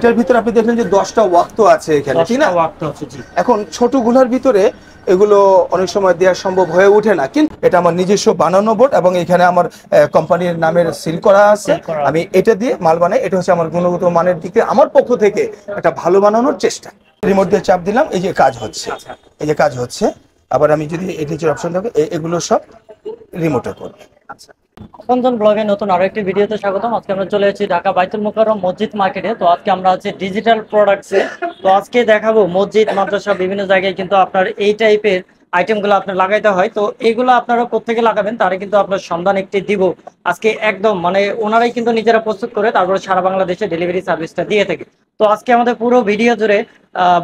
এটার ভিতরে আপনি দেখলেন যে 10টা ওয়াক্ত আছে এখানে, ঠিক না? 10টা ওয়াক্ত আছে, জি। এখন ছোটগুলোর ভিতরে এগুলো অনেক সময় দেওয়া সম্ভব হয়ে ওঠে না, কিন্তু এটা আমার নিজস্ব বানানো বোর্ড এবং এখানে আমার কোম্পানির নামের সিল করা আছে। আমি এটা দিয়ে মাল বানাই। এটা হচ্ছে আমার গুণগত মানের দিকে আমার পক্ষ থেকে একটা ভালো বানানোর চেষ্টা। রিমোট দিয়ে চাপ দিলাম, এই যে কাজ হচ্ছে, এই যে কাজ হচ্ছে। আবার আমি যদি এই নিচের অপশন থাকে, এগুলো সব রিমোটে করবে। আচ্ছা, আপনজন ব্লগে নতুন আরো একটি ভিডিওতে স্বাগতম। আজকে আমরা চলে এসেছি ঢাকা বাইতুল মোকাররম মসজিদ মার্কেটে। তো আজকে আমরা আছি ডিজিটাল প্রোডাক্টসে। তো আজকে দেখাবো মসজিদ, মাদ্রাসা, বিভিন্ন জায়গায় কিন্তু আপনার এই টাইপের আইটেমগুলো আপনার লাগাইতে হয়। তো এইগুলো আপনারা কোত্থেকে লাগাবেন তারা কিন্তু আপনার সন্ধান একটি দিব আজকে। একদম মানে ওনারাই কিন্তু নিজেরা প্রস্তুত করে তারপরে সারা বাংলাদেশে ডেলিভারি সার্ভিসটা দিয়ে থাকে। তো আজকে আমাদের পুরো ভিডিও জুড়ে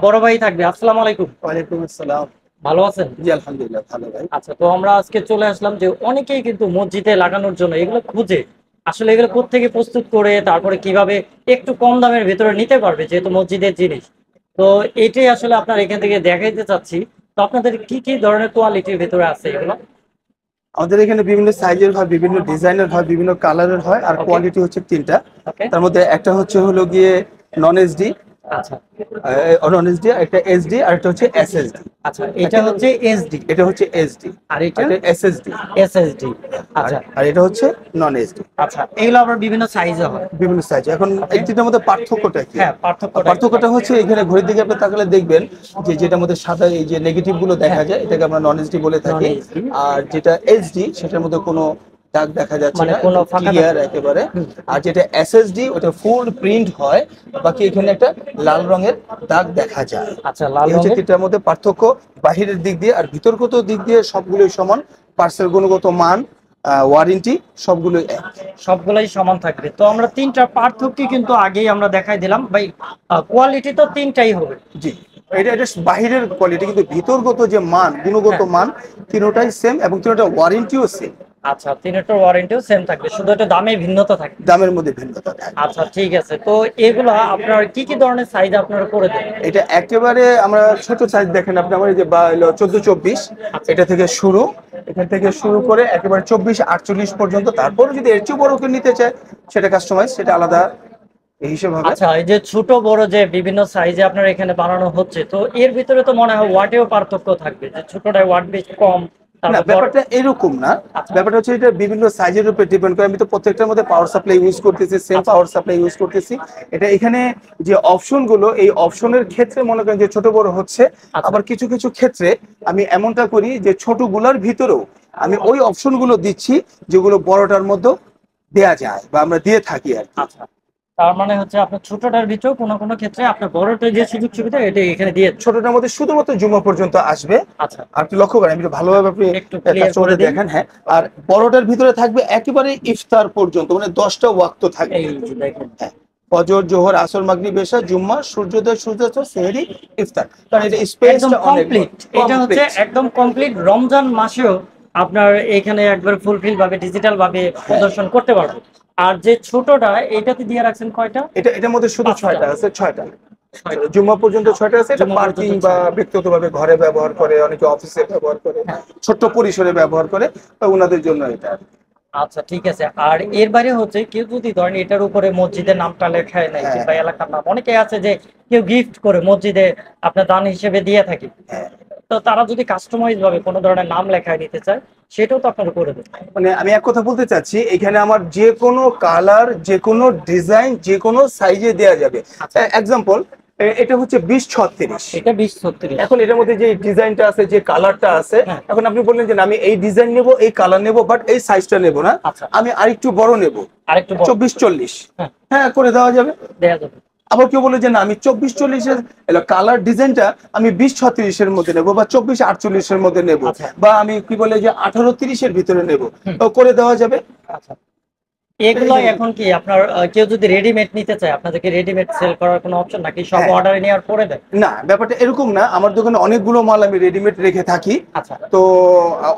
বড় ভাই থাকবে। আসসালামু আলাইকুম। ওয়ালাইকুম আসসালাম। ভালো আছেন? জি আলহামদুলিল্লাহ ভালো ভাই। আচ্ছা, তো আমরা আজকে চলে আসলাম যে অনেকেই কিন্তু মসজিদে লাগানোর জন্য এগুলো খুঁজে, আসলে এগুলো কোত্থেকে প্রস্তুত করে তারপরে কিভাবে একটু কম দামের ভিতরে নিতে পারবে, যেহেতু মসজিদের জিনিস। তো এটাই আসলে আপনার এখান থেকে দেখাইতে চাচ্ছি। তো আপনাদের কি কি ধরনের কোয়ালিটির ভিতরে আছে এগুলো? আমাদের এখানে বিভিন্ন সাইজের হয়, বিভিন্ন ডিজাইনের হয়, বিভিন্ন কালারের হয়, আর কোয়ালিটি হচ্ছে 3টা। তার মধ্যে একটা হলো গিয়ে নন এসডি, আচ্ছা নন এসডি, একটা এসডি, আর একটা হচ্ছে এসএসডি। আচ্ছা, এটা হচ্ছে এসডি, এটা হচ্ছে এসডি, আর এটা এসএসডি। এসএসডি। আচ্ছা, আর এটা হচ্ছে নন এসডি। আচ্ছা, এগুলো আবার বিভিন্ন সাইজে হয়, বিভিন্ন সাইজ। এখন এই তিনটার মধ্যে পার্থক্যটা কি? হ্যাঁ, পার্থক্যটা হচ্ছে এখানে ঘড়ির দিকে আপনি তাকালে দেখবেন যে যেটার মধ্যে সাদা এই যে নেগেটিভ গুলো দেখা যায়, এটাকে আমরা নন এসডি বলে থাকি। আর যেটা এসডি সেটার মধ্যে কোনো দাগ দেখা যাচ্ছে না, কোনো ক্লিয়ার একেবারে। আর যেটা এসএসডি ওটা ফুল প্রিন্ট হয়, বাকি এখানে একটা লাল রঙের দাগ দেখা যায়। আচ্ছা, লাল হচ্ছে তিনটার মধ্যে পার্থক্য। বাহিরের দিক দিয়ে আর ভিতরগত দিক দিয়ে সবগুলোই সমান। পার্সেল গুণগত মান, ওয়ারেন্টি সবগুলাই সমান থাকবে। তো আমরা তিনটা পার্থক্য কিন্তু আগেই আমরা দেখাই দিলাম ভাই। কোয়ালিটি তো তিনটাই হবে। জি, এটা বাহিরের কোয়ালিটি, কিন্তু ভিতরগত যে মান, গুণগত মান তিনটাই সেম এবং তিনটা ওয়ারেন্টিও সেম। আচ্ছা, তিনটার ওয়ারেন্টিও সেম থাকবে, শুধু একটা দামে ভিন্নতা থাকবে, দামের মধ্যে ভিন্নতা থাকে। আচ্ছা ঠিক আছে। তো এগুলা আপনার কি কি ধরনের সাইজ আপনারা করে দেন? এটা একেবারে আমরা ছোট সাইজ দেখেন আপনি, আমার এই যে 14-24 এটা থেকে শুরু, এখান থেকে শুরু করে একেবারে 24-48 পর্যন্ত। তারপরে যদি এর চেয়ে বড় কেউ নিতে চায় সেটা কাস্টমাইজ, সেটা আলাদা হিসেব হবে। আচ্ছা, এই যে ছোট বড় যে বিভিন্ন সাইজে আপনার এখানে বানানো হচ্ছে, তো এর ভিতরে তো মনে হয় ওয়াটেও পার্থক্য থাকবে, যে ছোটটায় ওয়াট বেশি কম। না, ব্যাপারটা এরকম না। ব্যাপারটা হচ্ছে এটা বিভিন্ন সাইজের উপর ডিপেন্ড করে। আমি তো প্রত্যেকটার মধ্যে পাওয়ার সাপ্লাই ইউজ করতেছি, সেম পাওয়ার সাপ্লাই ইউজ করতেছি। এটা এখানে যে অপশন গুলো, এই অপশনের ক্ষেত্রে মনে করেন যে ছোট বড় হচ্ছে। আবার কিছু কিছু ক্ষেত্রে আমি এমনটা করি যে ছোটগুলোর ভিতরেও আমি ওই অপশন গুলো দিচ্ছি যেগুলো বড়টার মধ্যে দেয়া যায় বা আমরা দিয়ে থাকি আর কি। আচ্ছা, তার মানে হচ্ছে আপনার ছোটটার ভিতরেও কোনো কোনো ক্ষেত্রে আপনার বড়টা যে সুযোগ সুবিধা এটা এখানে দিয়ে, ছোটটার মধ্যে শুধুমাত্র জুমা পর্যন্ত আসবে। আচ্ছা, আপনি লক্ষ্য করেন, আমি ভালোভাবে আপনি একটু ক্লিয়ার করে দেখেন। হ্যাঁ, আর বড়টার ভিতরে থাকবে একেবারে ইফতার পর্যন্ত, মানে 10টা ওয়াক্ত থাকবে। এই যে দেখেন, হ্যাঁ, ফজর, জোহর, আসর, মাগরিব, এশা, জুম্মা, সূর্যোদয়, সূর্যাস্ত, সেহরি, ইফতার। কারণ এটা স্পেসটা কমপ্লিট, এটা হচ্ছে একদম কমপ্লিট। রমজান মাসেও আপনার এখানে একবার ফুলফিল ভাবে ডিজিটাল ভাবে প্রদর্শন করতে পারবো। আর যে ছোটটা এটাতে দিয়ে রাখছেন কয়টা? এটার মধ্যে শুধু 6টা আছে, 6টা। জুম্মা পর্যন্ত 6টা আছে। এটা পার্কিং বা ব্যক্তিগতভাবে ঘরে ব্যবহার করে, অনেকে অফিসে ব্যবহার করে, ছোট্ট পরিসরে ব্যবহার করে, ওনাদের জন্য এটা। আচ্ছা ঠিক আছে। আর এর বাইরে হচ্ছে কেউ যদি ধরেন এটার উপরে মসজিদের নামটা লেখায় নাই কিংবা এলাকার নাম, অনেকে আছে যে কেউ গিফট করে মসজিদে আপনার দান হিসেবে দিয়ে থাকি, তো তারা যদি কাস্টমাইজ ভাবে কোনো ধরনের নাম লেখায় নিতে চায় সেটাও তো আপনারা করে দেন। মানে আমি এক কথা বলতে চাচ্ছি, এখানে আমার যে কোনো কালার, যে কোনো ডিজাইন, যে কোনো সাইজে দেয়া যাবে। এক্সাম্পল, এটা হচ্ছে 20-36, এটা 20-36। এখন এটার মধ্যে যে ডিজাইনটা আছে, যে কালারটা আছে, এখন আপনি বললেন যে আমি এই ডিজাইন নেব, এই কালার নেব, বাট এই সাইজটা নেব না, আমি আরেকটু বড় নেব, আরেকটু 24-40, হ্যাঁ করে দেওয়া যাবে। আবার কেউ বলে যে না, আমি 24-40 কালার ডিজাইনটা আমি 20-36 মধ্যে নেবো, বা 24-48 মধ্যে নেবো, বা আমি কি বলে যে 18-30 ভিতরে নেবো, করে দেওয়া যাবে। এগুলো এখন কি আপনার কেউ যদি রেডিমেড নিতে চায় আপনাদেরকে রেডিমেড সেল করার কোনো অপশন নাকি সব অর্ডারে নেওয়ার পরে দেয়? না, ব্যাপারটা এরকম না। আমার দোকানে অনেকগুলো মাল আমি রেডিমেড রেখে থাকি। তো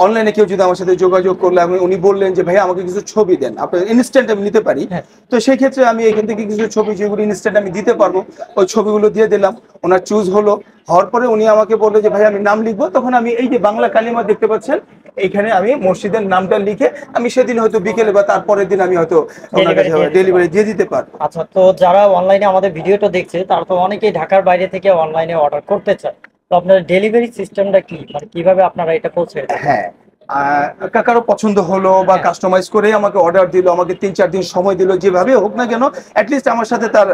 অনলাইনে কেউ যদি আমার সাথে যোগাযোগ করলে, উনি বললেন যে ভাই আমাকে কিছু ছবি দেন, আপনার ইনস্ট্যান্ট আমি নিতে পারি। তো সেই ক্ষেত্রে আমি এখান থেকে কিছু ছবি যেগুলো ইনস্ট্যান্ট আমি দিতে পারবো, ওই ছবিগুলো দিয়ে দিলাম। ওনার চুজ হওয়ার পরে উনি আমাকে বললো যে ভাই আমি নাম লিখবো, তখন আমি এই যে বাংলা কালিমা দেখতে পাচ্ছেন, এখানে আমি মসজিদের নামটা লিখে আমি সেদিন হয়তো বিকেলে বা তারপরের দিন আমি হয়তো ওনার কাছে ডেলিভারি দিয়ে দিতে পারবো। আচ্ছা, তো যারা অনলাইনে আমাদের ভিডিওটা দেখছে তারা তো অনেকেই ঢাকার বাইরে থেকে অনলাইনে অর্ডার করতে চায়, তো আপনার ডেলিভারি সিস্টেমটা কি, মানে কিভাবে আপনারা এটা পৌঁছে দেন? হ্যাঁ, কারো পছন্দ হলো বা কাস্টমাইজ করে আমাকে অর্ডার দিল, আমাকে 3-4 দিন সময় দিল, যেভাবে হোক না কেন অ্যাটলিস্ট আমার সাথে তার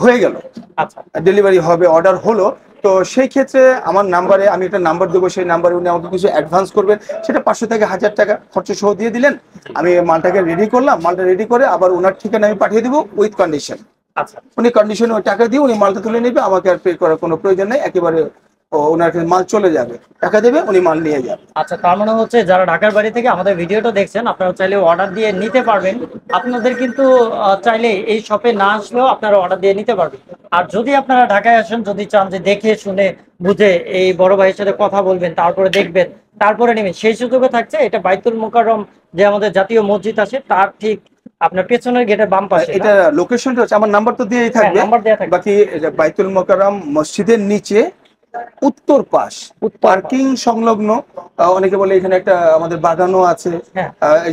হয়ে গেল, আচ্ছা, ডেলিভারি হবে, অর্ডার হলো। তো সেই ক্ষেত্রে আমার নাম্বারে আমি একটা নাম্বার দেবো, সেই নাম্বারে উনি আমাকে কিছু অ্যাডভান্স করবেন, সেটা 500 থেকে 1000 টাকা খরচ সহ দিয়ে দিলেন। আমি মালটাকে রেডি করলাম, মালটা রেডি করে আবার ওনার ঠিকানা আমি পাঠিয়ে দিব উইথ কন্ডিশন। আচ্ছা, উনি কন্ডিশনে ওই টাকা দিয়ে উনি মালটা তুলে নেবে, আমাকে আর পে করার কোনো প্রয়োজন নেই, একেবারে ওনার কাছে মাল চলে যাবে, টাকা দেবে, উনি মাল নিয়ে যাবে। আচ্ছা, তার মানে হচ্ছে যারা ঢাকার বাড়ি থেকে আমাদের ভিডিওটা দেখছেন আপনারা চাইলে অর্ডার দিয়ে নিতে পারবেন। আপনাদের কিন্তু চাইলে এই শপে না আসলেও আপনারা অর্ডার দিয়ে নিতে পারবেন। আর যদি আপনারা ঢাকায় আসেন, যদি চান যে দেখে শুনে বুঝে এই বড় ভাইয়ের সাথে কথা বলবেন, তারপরে দেখবেন, তারপরে নেবেন, সেই সুযোগও থাকছে। এটা বাইতুল মোকাররম যে আমাদের জাতীয় মসজিদ আছে তার ঠিক আপনার পেছনের গেটের বাম পাশে। এটা লোকেশনটা হচ্ছে, আমার নাম্বার তো দিয়েই থাকবে, নাম্বার দেয়া থাকবে। বাকি বাইতুল মোকাররম মসজিদের নিচে উত্তর পাশ পার্কিং সংলগ্ন, অনেকে বলে এখানে একটা আমাদের বাগানও আছে,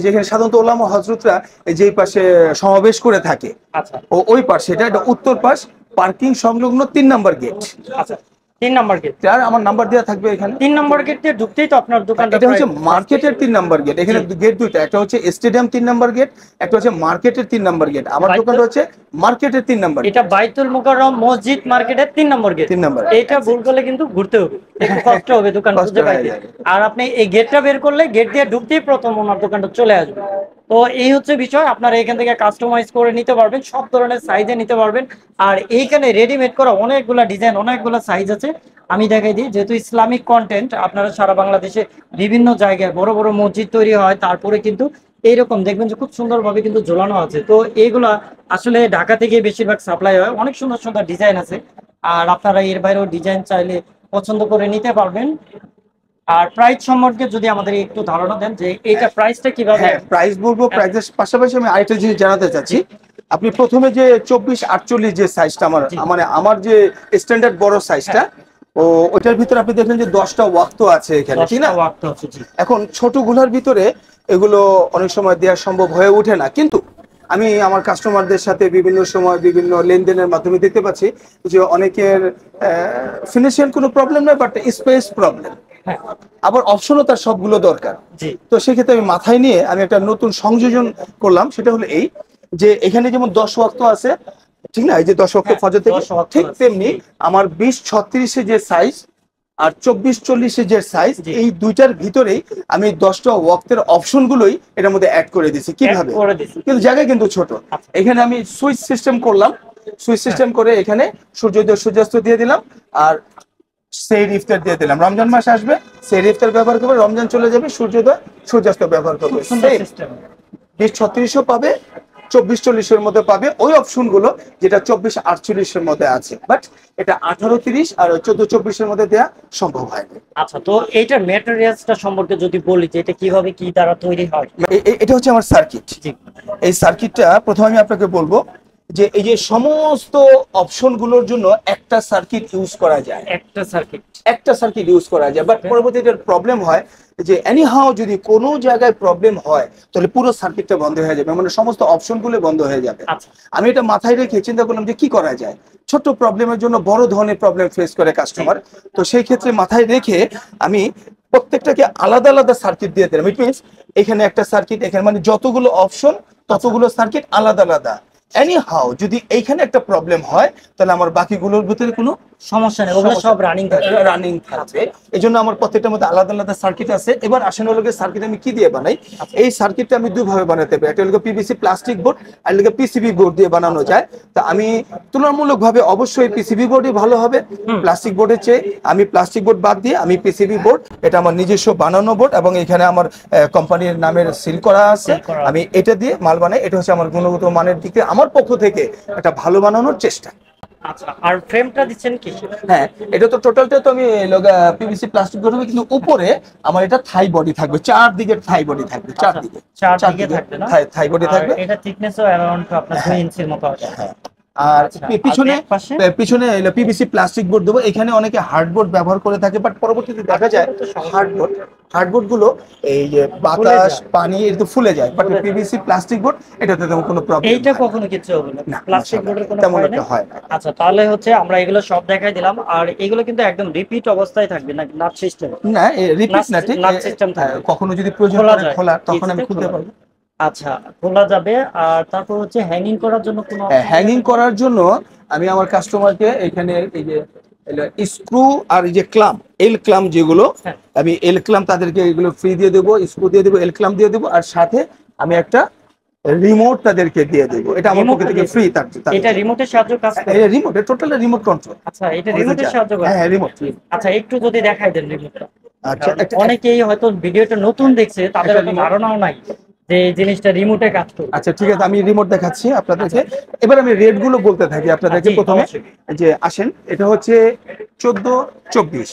যেখানে সাধারণত ওলামা হযরতরা যেই পাশে সমাবেশ করে থাকে, আচ্ছা, ওই পাশে, এটা উত্তর পাশ পার্কিং সংলগ্ন 3 নম্বর গেট। আচ্ছা, 3 নম্বর গেট। আর আমার নাম্বার দেওয়া থাকবে এখানে। 3 নম্বর গেট দিয়ে ঢুকতেই তো আপনার দোকানটা। এটা হচ্ছে মার্কেটের 3 নম্বর গেট। এখানে গেট দুইটা, একটা হচ্ছে স্টেডিয়াম 3 নম্বর গেট, একটা হচ্ছে মার্কেটের 3 নম্বর গেট। আমার দোকানটা হচ্ছে মার্কেটের 3 নম্বর। এটা বাইতুল মোকাররম মসজিদ মার্কেটের 3 নম্বর গেট। 3 নম্বর। এটা ভুল করলে কিন্তু ঘুরতে হবে, একটু কষ্ট হবে দোকান খুঁজে পাইতে। আর আপনি এই গেটটা বের করলে গেট দিয়ে ঢুকতেই প্রথম ওনার দোকানটা চলে আসবে। তো এই হচ্ছে বিষয়, আপনারা এখান থেকে কাস্টমাইজ করে নিতে পারবেন, সব ধরনের সাইজে নিতে পারবেন। আর এইখানে রেডিমেড করা অনেকগুলা ডিজাইন, অনেকগুলা সাইজ আছে। আমি দেখাই দিই, যেহেতু ইসলামিক কন্টেন্ট, আপনারা সারা বাংলাদেশে বিভিন্ন জায়গায় বড় বড় মসজিদ তৈরি হয়, তারপরে কিন্তু এইরকম দেখবেন যে খুব সুন্দরভাবে কিন্তু ঝোলানো আছে। তো এইগুলা আসলে ঢাকা থেকে বেশিরভাগ সাপ্লাই হয়, অনেক সুন্দর সুন্দর ডিজাইন আছে। আর আপনারা এর বাইরেও ডিজাইন চাইলে পছন্দ করে নিতে পারবেন। আর প্রাইস সম্পর্কে যদি আমাদের একটু ধারণা দেন যে এটা প্রাইসটা কিভাবে? প্রাইস বলবো, প্রাইসের পাশাপাশি আমি আরেকটা জিনিস জানাতে চাচ্ছি। আপনি প্রথমে যে 24-48 যে সাইজটা মানে আমার যে স্ট্যান্ডার্ড বড় সাইজটা, ওটার ভিতরে আপনি দেখলেন যে 10টা ওয়াক্ত আছে এখানে, ঠিক না? এখন ছোটগুলোর ভিতরে এগুলো অনেক সময় দেওয়া সম্ভব হয়ে ওঠে না, কিন্তু আমি আমার কাস্টমারদের সাথে বিভিন্ন সময় বিভিন্ন লেনদেনের মাধ্যমে দেখতে পাচ্ছি যে অনেকের ফিনান্সিয়াল কোনো প্রবলেম নয়, বাট স্পেস প্রবলেম, আবার অপশনও তার সবগুলো দরকার। তো সেক্ষেত্রে আমি মাথায় নিয়ে আমি একটা নতুন সংযোজন করলাম, সেটা হলো এই যে এখানে যেমন 10 ওয়াক্ত আছে, ঠিক না, এই যে 10 ওয়াক্ত ফজর থেকে, ঠিক তেমনি আমার 20-36 যে সাইজ আর 24-40 যে সাইজ, এই দুইটার ভিতরেই আমি 10টা ওয়াক্তের অপশন গুলোই এটার মধ্যে অ্যাড করে দিছি। কিভাবে? কিন্তু জায়গা কিন্তু ছোট। এখানে আমি সুইচ সিস্টেম করলাম, সুইচ সিস্টেম করে এখানে সূর্যোদয় সূর্যাস্ত দিয়ে দিলাম, আর সেই ইফতার দিয়ে দিলাম। রমজান মাস আসবে, সেই ইফতার ব্যবহার করবে, রমজান চলে যাবে, সূর্যোদয় সূর্যাস্ত ব্যবহার করবে। 20-36 পাবে, 24-40 মধ্যে পাবে ওই অপশন গুলো যেটা 24-48 মধ্যে আছে, বাট এটা 18-30 আর 14-24 মধ্যে দেওয়া সম্ভব হয়। আচ্ছা, তো এইটার ম্যাটেরিয়ালসটা সম্পর্কে যদি বলি যে এটা কিভাবে কি দ্বারা তৈরি হয়? এটা হচ্ছে আমার সার্কিট। এই সার্কিটটা প্রথমে আমি আপনাকে বলবো যে এই যে সমস্ত অপশন গুলোর জন্য একটা সার্কিট ইউজ করা যায়, একটা সার্কিট ইউজ করা যায়, বাট পরবর্তীতে প্রবলেম হয় যে এনিহাও যদি কোনো জায়গায় প্রবলেম হয় তাহলে পুরো সার্কিটটা বন্ধ হয়ে যাবে, মানে সমস্ত অপশনগুলো বন্ধ হয়ে যাবে। আমি এটা মাথায় রেখে চিন্তা করলাম যে কি করা যায়, ছোট প্রবলেমের জন্য বড় ধরনের প্রবলেম ফেস করে কাস্টমার। তো সেই ক্ষেত্রে মাথায় রেখে আমি প্রত্যেকটাকে আলাদা আলাদা সার্কিট দিয়ে দিলাম। ইট মিনস এখানে একটা সার্কিট, এখানে মানে যতগুলো অপশন ততগুলো সার্কিট আলাদা আলাদা। এনিহাও যদি এইখানে একটা প্রবলেম হয় তাহলে আমার বাকিগুলোর ভিতরে কোনো সমস্যা নেই, ওগুলো সব রানিং থাকবে। এই জন্য আমার প্রত্যেকটার মধ্যে আলাদা আলাদা সার্কিট আছে। এবার আসেন হলো সার্কিট আমি কি দিয়ে বানাই। এই সার্কিটটা আমি দুইভাবে বানাতে পারি, একটা হলো পিভিসি প্লাস্টিক বোর্ড আর হলো পিসিবি বোর্ড দিয়ে বানানো যায়। তা আমি তুলনামূলকভাবে অবশ্যই পিসিবি বোর্ডই ভালো হবে প্লাস্টিক বোর্ডের চেয়ে। আমি প্লাস্টিক বোর্ড বাদ দিয়ে আমি পিসিবি বোর্ড, এটা আমার নিজস্ব বানানো বোর্ড এবং এখানে আমার কোম্পানির নামের সিল করা আছে, আমি এটা দিয়ে মাল বানাই। এটা হচ্ছে আমার গুণগত মানের দিকে আমার পক্ষ থেকে একটা ভালো বানানোর চেষ্টা। আচ্ছা, আর ফ্রেমটা দিচ্ছেন কি? হ্যাঁ, এটা তো টোটালটা তো আমি পিভিসি প্লাস্টিক করব, কিন্তু উপরে আমার এটা থাই বডি থাকবে, চারদিকে থাই বডি থাকবে, চারদিকে থাকবে না, থাই বডি থাকবে। এটা থিকনেসও अराउंড আপনার 2 ইঞ্চির মতো আছে। হ্যাঁ, আর পিছনে পিছনে পিভিসি প্লাস্টিক বোর্ড দেবো। এখানে অনেকে হার্ডবোর্ড ব্যবহার করে থাকে, বাট পরবর্তীতে দেখা যায় হার্ডবোর্ড গুলো এই যে বাতাস পানি একটু ফুলে যায়, বাট পিভিসি প্লাস্টিক বোর্ড এটাতে তেমন কোনো প্রবলেম এইটা কখনো কিছু হবে না, প্লাস্টিক বোর্ডের কোনো তেমন একটা হয় না। আচ্ছা, তাহলে হচ্ছে আমরা এগুলো সব দেখাই দিলাম। আর এগুলো কিন্তু একদম রিপিট অবস্থায় থাকবে না, নাট সিস্টেম না, রিপিট না, ঠিক নাট সিস্টেম থাকবে, কখনো যদি প্রয়োজন পড়ে খোলা তখন আমি খুলতে পারবো। আচ্ছা, খোলা যাবে। আর তারপর হচ্ছে হ্যাঙ্গিং করার জন্য কোনো হ্যাঙ্গিং করার জন্য আমি আমার কাস্টমারকে এখানে এই যে স্ক্রু আর এই যে ক্লাম, এল ক্লাম যেগুলো, আমি এল ক্লাম তাদেরকে এগুলো ফ্রি দিয়ে দেবো, স্ক্রু দিয়ে দেবো, এল ক্লাম দিয়ে দেবো, আর সাথে আমি একটা রিমোট তাদেরকে দিয়ে দেবো। এটা আমার পক্ষ থেকে ফ্রি। এটা রিমোটের সাহায্যে কাজ করে? এটা রিমোট, টোটাল রিমোট কন্ট্রোল। আচ্ছা, এটা রিমোটের সাহায্যে করে? হ্যাঁ, রিমোট। আচ্ছা, একটু যদি দেখাই দেন রিমোটটা। আচ্ছা, অনেকেই হয়তো ভিডিওটা নতুন দেখছে, তাদের ধারণাও নাই যে এই জিনিসটা রিমোটে কাজ করে। আচ্ছা, ঠিক আছে, আমি রিমোট দেখাচ্ছি আপনাদেরকে। এবার আমি রেট গুলো বলতে থাকি আপনাদেরকে। প্রথমে যে আসেন, এটা হচ্ছে 1424।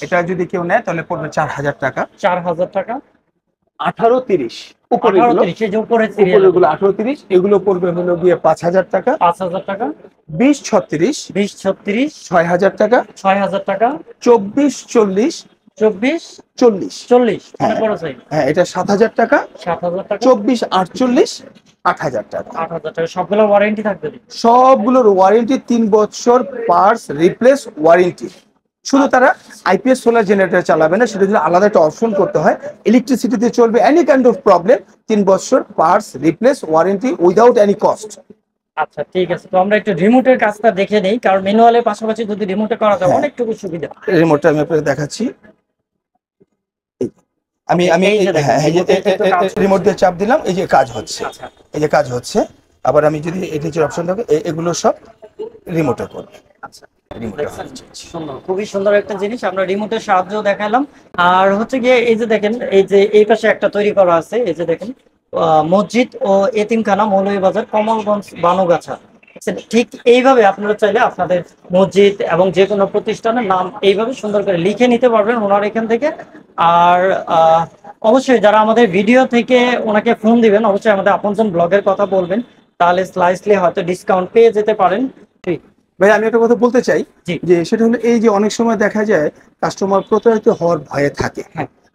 এটা যদি কেউ নেয় তাহলে পড়বে 4000 টাকা। 4000 টাকা। 1830 উপরে গুলো 1830, এগুলো পড়বে হলো গিয়ে 5000 টাকা। 5000 টাকা। 2036 6000 টাকা। 6000 টাকা। 2440 40 হ্যাঁ, এটা 7000 টাকা। 7000 টাকা। 2448 8000 টাকা। 8000 টাকা। সবগুলোর ওয়ারেন্টি থাকবে? সবগুলোর ওয়ারেন্টি 3 বছর পার্টস রিপ্লেস ওয়ারেন্টি। শুধু তারা আইপিএস সোলার জেনারেটর চালাবে না, সেটা যদি আলাদা একটা অপশন করতে হয়। ইলেকট্রিসিটিতে চলবে, এনি কাইন্ড অফ প্রবলেম 3 বছর parts replace warranty without any cost. আচ্ছা, ঠিক আছে। তো আমরা একটু রিমোটের কাজটা দেখে নেই, কারণ ম্যানুয়ালের পাশাপাশি যদি রিমোটে করা যায় অনেকটুকু সুবিধা। রিমোটটা আমি আপনাদের দেখাচ্ছি। আমি রিমোট দিয়ে চাপ দিলাম, এই যে কাজ হচ্ছে, এই যে কাজ হচ্ছে। আবার আমি যদি এই যে অপশন থাকে, এগুলো সব রিমোটে করবে। আচ্ছা, খুবই সুন্দর একটা জিনিস, আমরা রিমোটের সাহায্য দেখালাম। আর হচ্ছে গিয়ে এই যে দেখেন, এই যে এই পাশে একটা তৈরি করা আছে, এই যে দেখেন মসজিদ ও এতিমখানা, মৌলভীবাজার, কমলগঞ্জ, বানুগাছা। ঠিক এইভাবে আপনারা চাইলে আপনাদের মসজিদ এবং যে কোনো প্রতিষ্ঠানের নাম এইভাবে সুন্দর করে লিখে নিতে পারবেন ওনার এখান থেকে। আর অবশ্যই যারা আমাদের ভিডিও থেকে ওনাকে ফোন দিবেন, অবশ্যই আমাদের আপনজন ব্লগের কথা বলবেন, তাহলে স্লাইসলি হয়তো ডিসকাউন্ট পেয়ে যেতে পারেন। ঠিক ভাই, আমি একটা কথা বলতে চাই, যে সেটা হলো এই যে অনেক সময় দেখা যায় কাস্টমার প্রতারিত হওয়ার ভয়ে থাকে।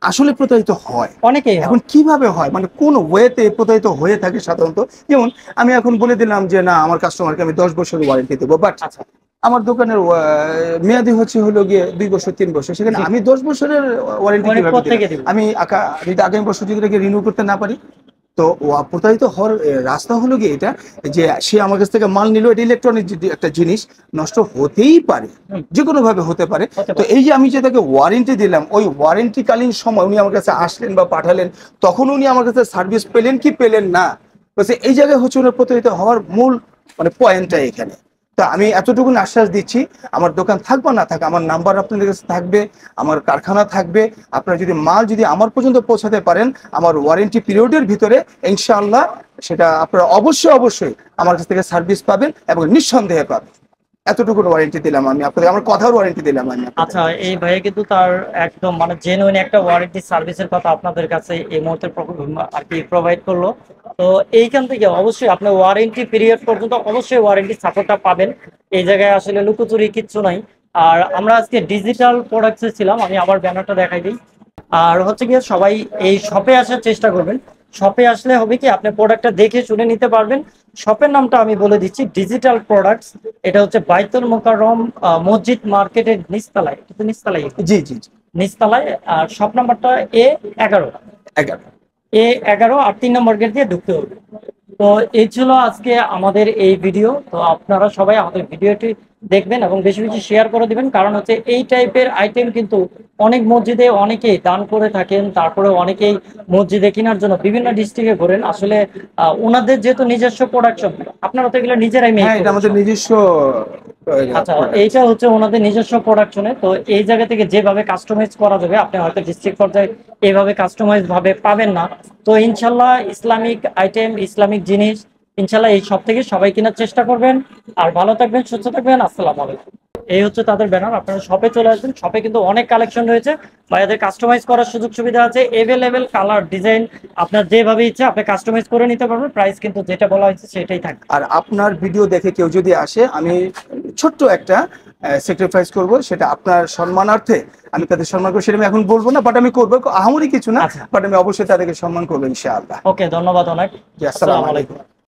আসলে প্রতারিত হয় অনেকেই। এখন কিভাবে হয়, মানে কোন ওয়েতে প্রতারিত হয়ে থাকে সাধারণত? যেমন আমি এখন বলে দিলাম যে না, আমার কাস্টমারকে আমি 10 বছরের ওয়ারেন্টি দেবো, বাট আমার দোকানের মেয়াদি হচ্ছে হলো গিয়ে 2 বছর 3 বছর, সেখানে আমি 10 বছরের ওয়ারেন্টি আমি আগামী বছর যদি রিনিউ করতে না পারি, তো প্রতারিত হওয়ার রাস্তা হলো গিয়ে এটা, যে সে আমার কাছ থেকে মাল নিল, এটা ইলেকট্রনিক একটা জিনিস, নষ্ট হতেই পারে, যে কোনো ভাবে হতে পারে। তো এই যে আমি যে তাকে ওয়ারেন্টি দিলাম, ওই ওয়ারেন্টিকালীন সময় উনি আমার কাছে আসলেন বা পাঠালেন, তখন উনি আমার কাছে সার্ভিস পেলেন কি পেলেন না, এই জায়গায় হচ্ছে ওনার প্রতারিত হওয়ার মূল মানে পয়েন্টটা এখানে। তা আমি এতটুকু আশ্বাস দিচ্ছি, আমার দোকান থাকবে না থাক, আমার নাম্বার আপনাদের কাছে থাকবে, আমার কারখানা থাকবে। আপনারা যদি মাল যদি আমার পর্যন্ত পৌঁছাতে পারেন আমার ওয়ারেন্টি পিরিয়ডের ভিতরে, ইনশাআল্লাহ সেটা আপনারা অবশ্যই আমার কাছ থেকে সার্ভিস পাবেন এবং নিঃসন্দেহে পাবেন। এতটুকু ওয়ারেন্টি দিলাম আমি আপনাদের, আমার কথার ওয়ারেন্টি দিলাম আমি। আচ্ছা, এই ভাইয়া কিন্তু তার একদম মানে জেনুইন একটা ওয়ারেন্টি সার্ভিসের কথা আপনাদের কাছে এই মুহূর্তে আর কি প্রোভাইড করলো। তো এইখান থেকে অবশ্যই আপনি ওয়ারেন্টি পিরিয়ড পর্যন্ত অবশ্যই ওয়ারেন্টি সাপোর্টটা পাবেন। এই জায়গায় আসলে লুকোচুরি কিচ্ছু নাই। আর আমরা আজকে ডিজিটাল প্রোডাক্টসে ছিলাম, আমি আবার ব্যানারটা দেখাই দিই। আর হচ্ছে গিয়ে সবাই এই শপে আসার চেষ্টা করবেন। শপে আসলে হবে কি, আপনি প্রোডাক্টটা দেখে শুনে নিতে পারবেন। শপের নামটা আমি বলে দিচ্ছি, ডিজিটাল প্রোডাক্টস। এটা হচ্ছে বাইতুল মোকাররম মসজিদ মার্কেটের নিচতলায়। জি, নিচতলায়। আর শপ নাম্বারটা A11 আর 3 নম্বর গেট দিয়ে ঢুকতে হবে। তো এই ছিল আজকে আমাদের এই ভিডিও। তো আপনারা সবাই আমাদের ভিডিওটি দেখবেন এবং বেশি বেশি শেয়ার করে দিবেন, কারণ হচ্ছে এই টাইপের আইটেম কিন্তু অনেক মসজিদে অনেকেই দান করে থাকেন। তারপরে অনেকেই মসজিদে কেনার জন্য বিভিন্ন ডিস্ট্রিক্টে ঘোরেন। আসলে ওনাদের যেহেতু নিজস্ব প্রোডাকশন, আপনারা তো এগুলো নিজেরাই মেক করেন। আমাদের নিজস্ব। আচ্ছা, এইটা হচ্ছে ওনাদের নিজস্ব প্রোডাকশনে। তো এই জায়গা থেকে যেভাবে কাস্টমাইজ করা যাবে, আপনি হয়তো ডিস্ট্রিক্ট পর্যায়ে এইভাবে কাস্টমাইজ ভাবে পাবেন না। তো ইনশাল্লাহ ইসলামিক আইটেম, ইসলামিক জিনিস ইনশাল্লাহ এই সব থেকে সবাই কেনার চেষ্টা করবেন। আর ভালো থাকবেন, সুস্থ থাকবেন। আসসালামু আলাইকুম। এই হচ্ছে তাদের ব্যানার। আপনারা শপে চলে আসবেন, শপে কিন্তু অনেক কালেকশন রয়েছে, ভাইয়াদের কাস্টমাইজ করার সুযোগ সুবিধা আছে, এভেলেবেল কালার ডিজাইন আপনার যেভাবে ইচ্ছা আপনি কাস্টমাইজ করে নিতে পারবেন। প্রাইস কিন্তু যেটা বলা হয়েছে সেটাই থাকবে। আর আপনার ভিডিও দেখে কেউ যদি আসে, আমি ছোট্ট একটা স্যাক্রিফাইস করব, সেটা আপনার সম্মানার্থে। আমি তাদের সম্মান করবো, সেটা আমি এখন বলবো না, বাট আমি করবো, আহামরি কিছু না, বাট আমি অবশ্যই তাদেরকে সম্মান করবো ইনশাআল্লাহ। ওকে, ধন্যবাদ অনেক। আসসালামু আলাইকুম।